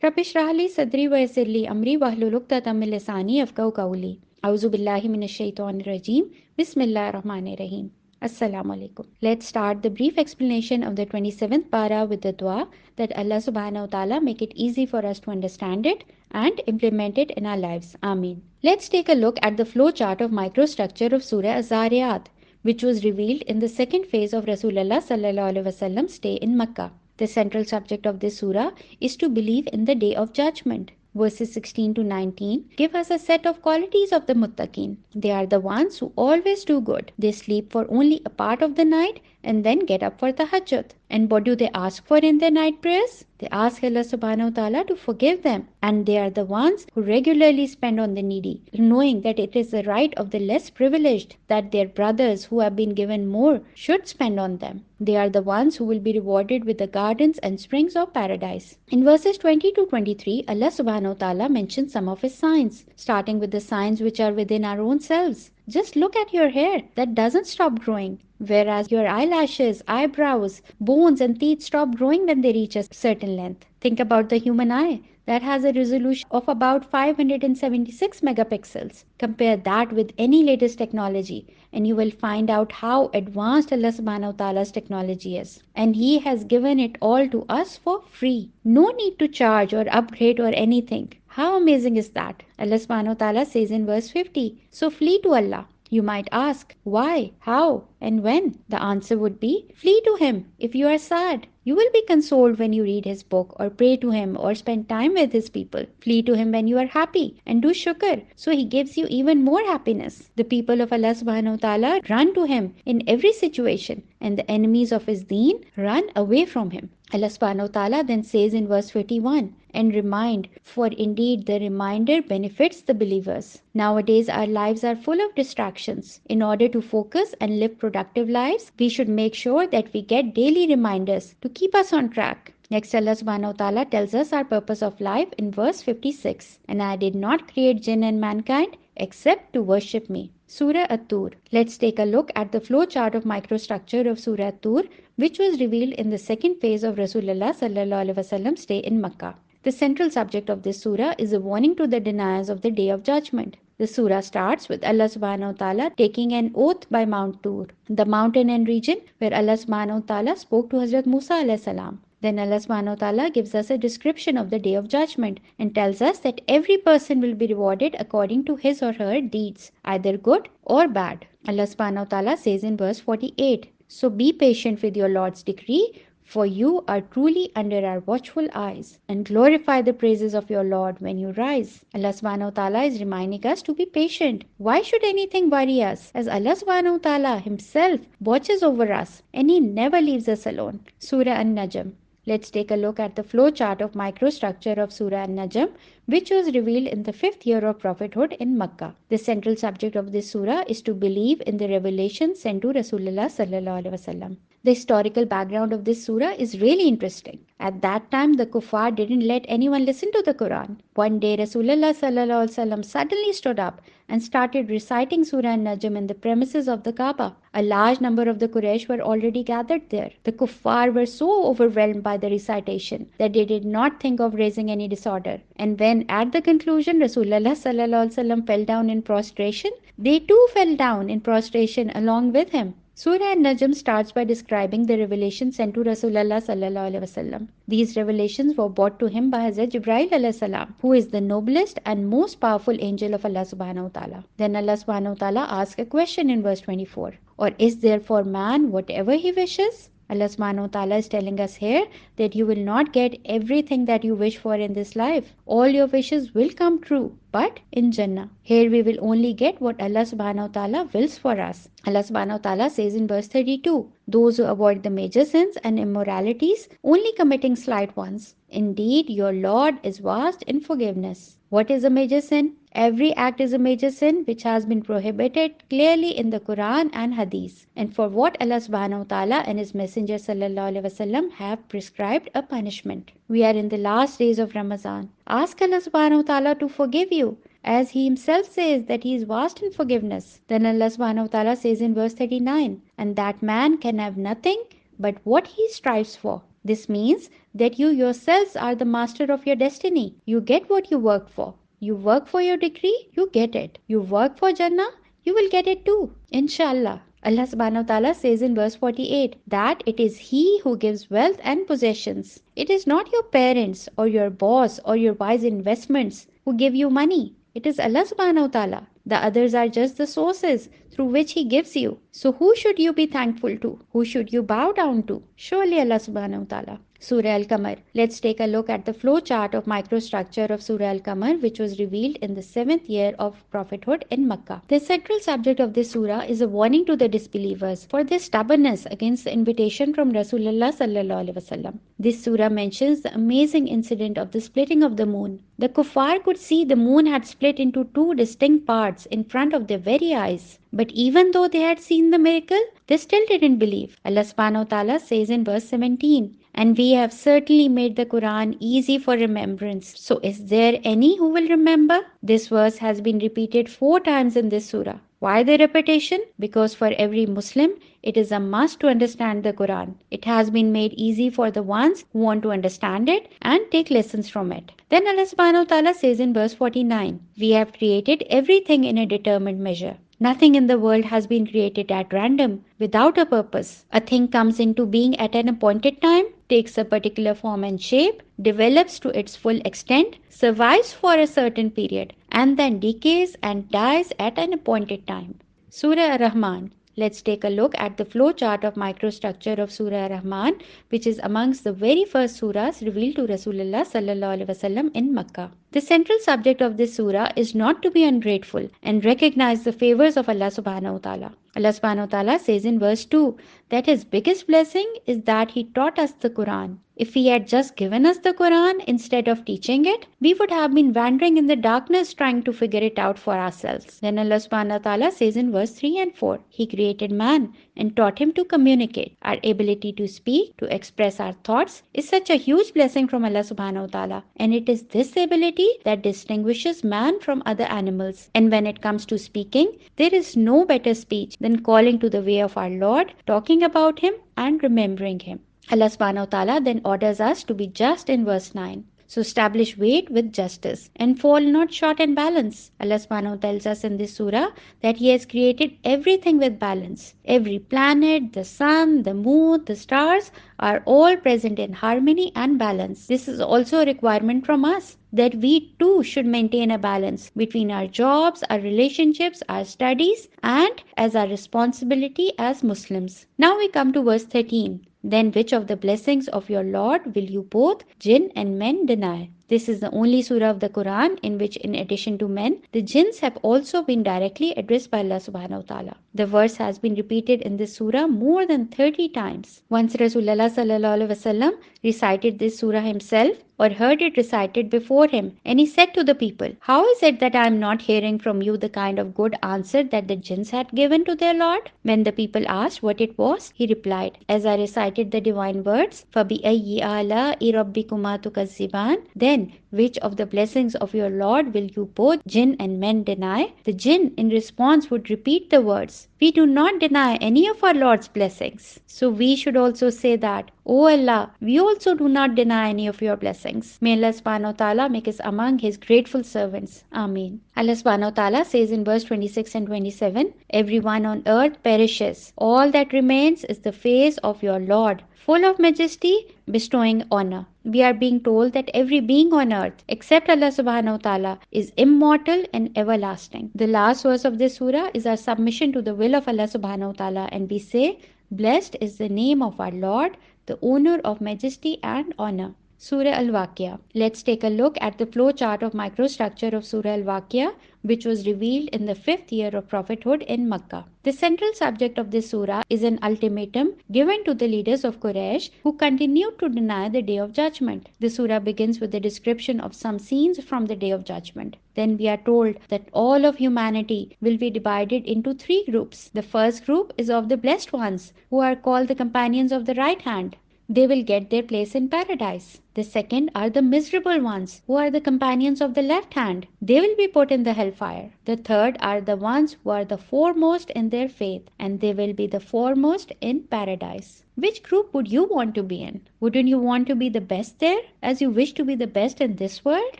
Rabbi shrah li sadri wa yassir li amri wahlul uqdatam min lisani yafqahu qawli. A'udhu billahi minash shaitanir rajim. Bismillahir rahmanir rahim. Assalamu alaikum. Let's start the brief explanation of the 27th para with the dua that Allah subhanahu wa ta'ala make it easy for us to understand it and implement it in our lives. Ameen. Let's take a look at the flow chart of microstructure of Surah Adh-Dhariyat, which was revealed in the second phase of Rasulullah sallallahu alaihi wasallam's stay in Makkah. The central subject of this surah is to believe in the day of judgment. Verses 16 to 19 give us a set of qualities of the muttaqeen. They are the ones who always do good. They sleep for only a part of the night and then get up for tahajjud. And what do they ask for in their night prayers? They ask Allah subhanahu wa ta'ala to forgive them. And they are the ones who regularly spend on the needy, knowing that it is the right of the less privileged that their brothers who have been given more should spend on them. They are the ones who will be rewarded with the gardens and springs of paradise. In verses 20 to 23, Allah subhanahu wa ta'ala mentions some of his signs, starting with the signs which are within our own selves. Just look at your hair that doesn't stop growing, whereas your eyelashes, eyebrows, bones and teeth stop growing when they reach a certain length. Think about the human eye that has a resolution of about 576 megapixels. Compare that with any latest technology and you will find out how advanced Allah subhanahu wa ta'ala's technology is. And He has given it all to us for free. No need to charge or upgrade or anything. How amazing is that? Allah subhanahu wa ta'ala says in verse 50, so flee to Allah. You might ask, why, how, and when? The answer would be, flee to Him if you are sad. You will be consoled when you read His book or pray to Him or spend time with His people. Flee to Him when you are happy and do shukr, so He gives you even more happiness. The people of Allah subhanahu wa ta'ala run to Him in every situation and the enemies of His deen run away from Him. Allah subhanahu wa ta'ala then says in verse 51, and remind, for indeed the reminder benefits the believers. Nowadays our lives are full of distractions. In order to focus and live productive lives, we should make sure that we get daily reminders to keep us on track. Next, Allah subhanahu wa ta'ala tells us our purpose of life in verse 56. And I did not create jinn and mankind except to worship me. Surah At-Tur. Let's take a look at the flow chart of microstructure of Surah At-Tur, which was revealed in the second phase of Rasulullah sallallahu alaihi wasallam's stay in Makkah. The central subject of this surah is a warning to the deniers of the day of judgment. The surah starts with Allah subhanahu wa ta'ala taking an oath by Mount Tur, the mountain and region where Allah subhanahu wa ta'ala spoke to Hazrat Musa alayhi salam. Then Allah subhanahu wa ta'ala gives us a description of the day of judgment and tells us that every person will be rewarded according to his or her deeds, either good or bad. Allah subhanahu wa ta'ala says in verse 48, so be patient with your Lord's decree, for you are truly under our watchful eyes, and glorify the praises of your Lord when you rise. Allah subhanahu wa ta'ala is reminding us to be patient. Why should anything worry us? As Allah subhanahu wa ta'ala Himself watches over us and He never leaves us alone. Surah An-Najm. Let's take a look at the flow chart of microstructure of Surah An-Najm, which was revealed in the 5th year of prophethood in Makkah. The central subject of this surah is to believe in the revelation sent to Rasulullah sallallahu alaihi wasallam. The historical background of this surah is really interesting. At that time, the kuffar didn't let anyone listen to the Quran. One day, Rasulullah sallallahu alaihi wasallam suddenly stood up and started reciting Surah An-Najm in the premises of the Kaaba. A large number of the Quraysh were already gathered there. The kuffar were so overwhelmed by the recitation that they did not think of raising any disorder. And when at the conclusion Rasulullah sallallahu alaihi wasallam fell down in prostration, they too fell down in prostration along with him. Surah An-Najm starts by describing the revelation sent to Rasulullah sallallahu alaihi wasallam. These revelations were brought to him by Hazrat Jibreel alayhi salam, who is the noblest and most powerful angel of Allah subhanahu wa ta'ala. Then Allah subhanahu wa ta'ala asks a question in verse 24. Or is there for man whatever he wishes? Allah subhanahu wa ta'ala is telling us here that you will not get everything that you wish for in this life. All your wishes will come true, but in Jannah. Here we will only get what Allah subhanahu wa ta'ala wills for us. Allah subhanahu wa ta'ala says in verse 32, those who avoid the major sins and immoralities, only committing slight ones. Indeed, your Lord is vast in forgiveness. What is a major sin? Every act is a major sin which has been prohibited clearly in the Quran and Hadith, and for what Allah subhanahu wa ta'ala and His Messenger sallallahu alaihi wasallam have prescribed a punishment. We are in the last days of Ramadan. Ask Allah subhanahu wa ta'ala to forgive you, as He Himself says that He is vast in forgiveness. Then Allah subhanahu wa ta'ala says in verse 39, and that man can have nothing but what he strives for. This means that you yourselves are the master of your destiny. You get what you work for. You work for your degree, you get it. You work for Jannah, you will get it too. Inshallah. Allah subhanahu wa ta'ala says in verse 48 that it is He who gives wealth and possessions. It is not your parents or your boss or your wise investments who give you money. It is Allah subhanahu wa ta'ala. The others are just the sources through which He gives you. So who should you be thankful to? Who should you bow down to? Surely Allah subhanahu wa ta'ala. Surah Al-Qamar. Let's take a look at the flow chart of microstructure of Surah Al-Qamar, which was revealed in the 7th year of prophethood in Makkah. The central subject of this surah is a warning to the disbelievers for their stubbornness against the invitation from Rasulullah sallallahu alaihi wasallam. This surah mentions the amazing incident of the splitting of the moon. The kuffar could see the moon had split into two distinct parts in front of their very eyes. But even though they had seen the miracle, they still didn't believe. Allah subhanahu wa ta'ala says in verse 17, and we have certainly made the Quran easy for remembrance. So is there any who will remember? This verse has been repeated 4 times in this surah. Why the repetition? Because for every Muslim, it is a must to understand the Quran. It has been made easy for the ones who want to understand it and take lessons from it. Then Allah subhanahu wa ta'ala says in verse 49, we have created everything in a determined measure. Nothing in the world has been created at random, without a purpose. A thing comes into being at an appointed time, takes a particular form and shape, develops to its full extent, survives for a certain period, and then decays and dies at an appointed time. Surah Ar-Rahman. Let's take a look at the flow chart of microstructure of Surah Ar-Rahman, which is amongst the very first surahs revealed to Rasulullah sallallahu alaihi wasallam in Makkah. The central subject of this surah is not to be ungrateful and recognize the favors of Allah subhanahu wa ta'ala. Allah subhanahu wa ta'ala says in verse 2 that His biggest blessing is that He taught us the Quran. If He had just given us the Quran instead of teaching it, we would have been wandering in the darkness trying to figure it out for ourselves. Then Allah subhanahu wa ta'ala says in verse 3 and 4, He created man and taught him to communicate. Our ability to speak, to express our thoughts is such a huge blessing from Allah subhanahu wa ta'ala. And it is this ability that distinguishes man from other animals. And when it comes to speaking, there is no better speech than calling to the way of our Lord, talking about Him and remembering Him. Allah subhanahu wa ta'ala then orders us to be just in verse 9. So establish weight with justice and fall not short in balance. Allah subhanahu wa ta'ala tells us in this surah that He has created everything with balance. Every planet, the sun, the moon, the stars are all present in harmony and balance. This is also a requirement from us, that we too should maintain a balance between our jobs, our relationships, our studies, and as our responsibility as Muslims. Now we come to verse 13. Then which of the blessings of your Lord will you both, jinn and men, deny? This is the only surah of the Quran in which, in addition to men, the jinns have also been directly addressed by Allah subhanahu wa ta'ala. The verse has been repeated in this surah more than 30 times. Once Rasulullah sallallahu alaihi wasallam recited this surah himself or heard it recited before him, and he said to the people, how is it that I am not hearing from you the kind of good answer that the jinns had given to their Lord? When the people asked what it was, he replied, as I recited the divine words, فَبِأَيِّ آلَاءِ رَبِّكُمَا تُكَذِّبَانِ, then which of the blessings of your Lord will you both, jinn and men, deny? The jinn in response would repeat the words, we do not deny any of our Lord's blessings. So we should also say that, O Allah, we also do not deny any of your blessings. May Allah subhanahu wa ta'ala make us among His grateful servants. Ameen. Allah subhanahu wa ta'ala says in verse 26 and 27, everyone on earth perishes. All that remains is the face of your Lord, full of majesty, bestowing honor. We are being told that every being on earth, except Allah subhanahu wa ta'ala, is immortal and everlasting. The last verse of this surah is our submission to the will of Allah subhanahu wa ta'ala, and we say, blessed is the name of our Lord, the owner of majesty and honor. Surah Al-Waqi'ah. Let's take a look at the flow chart of microstructure of Surah Al-Waqi'ah, which was revealed in the 5th year of prophethood in Makkah. The central subject of this surah is an ultimatum given to the leaders of Quraysh who continued to deny the Day of Judgment. The surah begins with the description of some scenes from the Day of Judgment. Then we are told that all of humanity will be divided into 3 groups. The first group is of the blessed ones, who are called the companions of the right hand. They will get their place in paradise. The second are the miserable ones, who are the companions of the left hand. They will be put in the hellfire. The third are the ones who are the foremost in their faith, and they will be the foremost in paradise. Which group would you want to be in? Wouldn't you want to be the best there, as you wish to be the best in this world?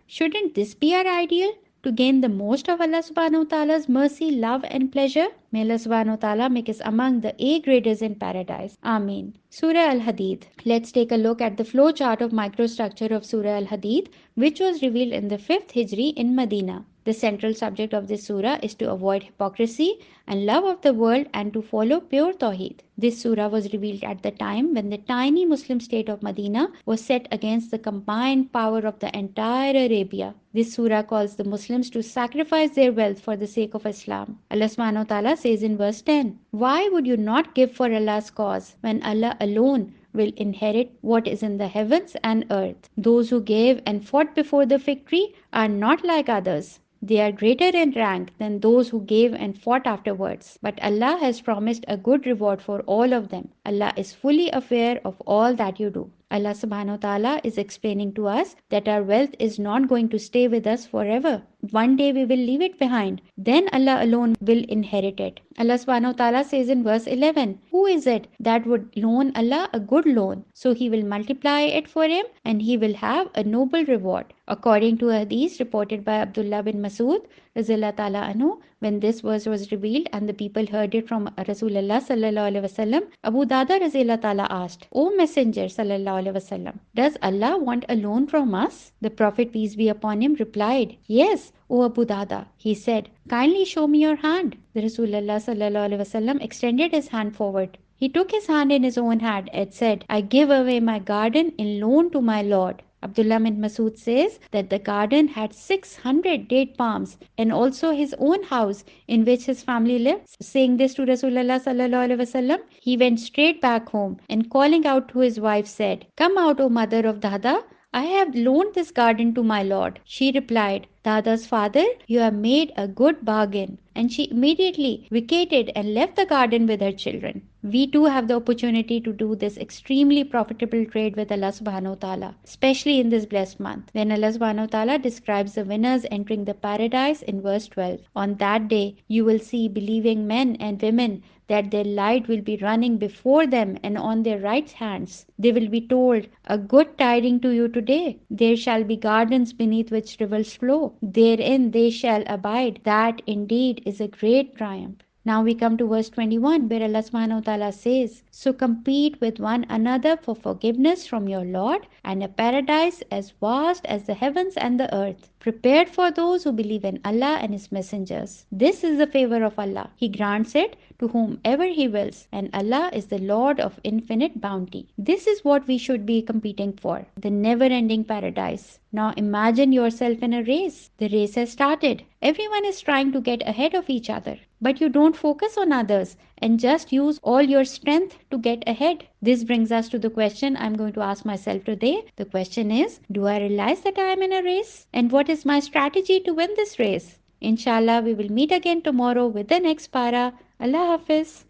Shouldn't this be our ideal? To gain the most of Allah subhanahu wa ta'ala's mercy, love and pleasure? May Allah subhanahu wa ta'ala make us among the A graders in paradise. Ameen. Surah Al-Hadid. Let's take a look at the flow chart of microstructure of Surah Al-Hadid, which was revealed in the 5th Hijri in Medina. The central subject of this surah is to avoid hypocrisy and love of the world and to follow pure Tawheed. This surah was revealed at the time when the tiny Muslim state of Medina was set against the combined power of the entire Arabia. This surah calls the Muslims to sacrifice their wealth for the sake of Islam. Allah subhanahu wa ta'ala says in verse 10, "Why would you not give for Allah's cause when Allah alone will inherit what is in the heavens and earth? Those who gave and fought before the victory are not like others. They are greater in rank than those who gave and fought afterwards. But Allah has promised a good reward for all of them. Allah is fully aware of all that you do." Allah subhanahu wa ta'ala is explaining to us that our wealth is not going to stay with us forever. One day we will leave it behind. Then Allah alone will inherit it. Allah subhanahu wa ta'ala says in verse 11, "Who is it that would loan Allah a good loan? So He will multiply it for him and he will have a noble reward." According to a hadith reported by Abdullah bin Masud, Razillah ta'ala anhu, when this verse was revealed and the people heard it from Rasulullah sallallahu alaihi wasallam, Abu Dada Razillah ta'ala asked, "O Messenger sallallahu alaihi wasallam, does Allah want a loan from us?" The Prophet, peace be upon him, replied, "Yes, O Abu Dada." He said, "Kindly show me your hand." The Rasulullah sallallahu alaihi wasallam extended his hand forward. He took his hand in his own hand and said, "I give away my garden in loan to my Lord." Abdullah bin Masud says that the garden had 600 date palms and also his own house in which his family lived. Saying this to Rasulullah sallallahu alaihi wasallam, he went straight back home and calling out to his wife said, "Come out, O mother of Dada. I have loaned this garden to my Lord." She replied, "Dada's father, you have made a good bargain." And she immediately vacated and left the garden with her children. We too have the opportunity to do this extremely profitable trade with Allah subhanahu wa ta'ala, especially in this blessed month, when Allah subhanahu wa ta'ala describes the winners entering the paradise in verse 12. On that day, you will see believing men and women that their light will be running before them and on their right hands. They will be told, "A good tiding to you today. There shall be gardens beneath which rivers flow. Therein they shall abide. That indeed is a great triumph." Now we come to verse 21 where Allah subhanahu wa ta'ala says, "So compete with one another for forgiveness from your Lord and a paradise as vast as the heavens and the earth, prepared for those who believe in Allah and His messengers. This is the favor of Allah. He grants it to whomever He wills, and Allah is the Lord of infinite bounty." This is what we should be competing for, the never-ending paradise. Now imagine yourself in a race. The race has started. Everyone is trying to get ahead of each other. But you don't focus on others and just use all your strength to get ahead. This brings us to the question I'm going to ask myself today. The question is, do I realize that I am in a race? And what is my strategy to win this race? Inshallah, we will meet again tomorrow with the next para. Allah Hafiz.